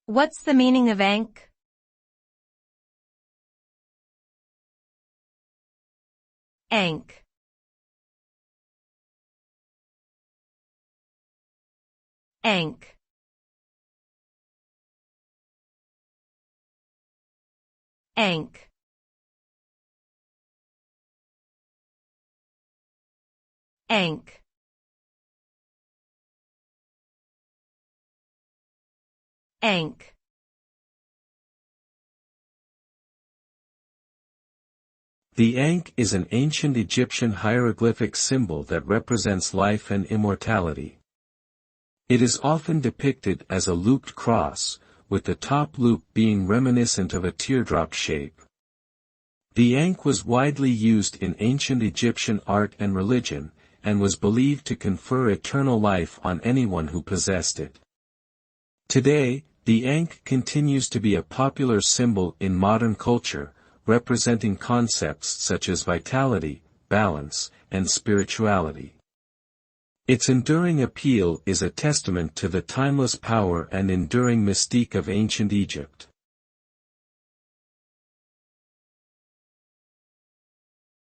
What's the meaning of ankh? Ankh. Ankh. Ankh. Ankh. Ankh. The ankh is an ancient Egyptian hieroglyphic symbol that represents life and immortality. It is often depicted as a looped cross, with the top loop being reminiscent of a teardrop shape. The ankh was widely used in ancient Egyptian art and religion, and was believed to confer eternal life on anyone who possessed it. Today, the ankh continues to be a popular symbol in modern culture, representing concepts such as vitality, balance, and spirituality. Its enduring appeal is a testament to the timeless power and enduring mystique of ancient Egypt.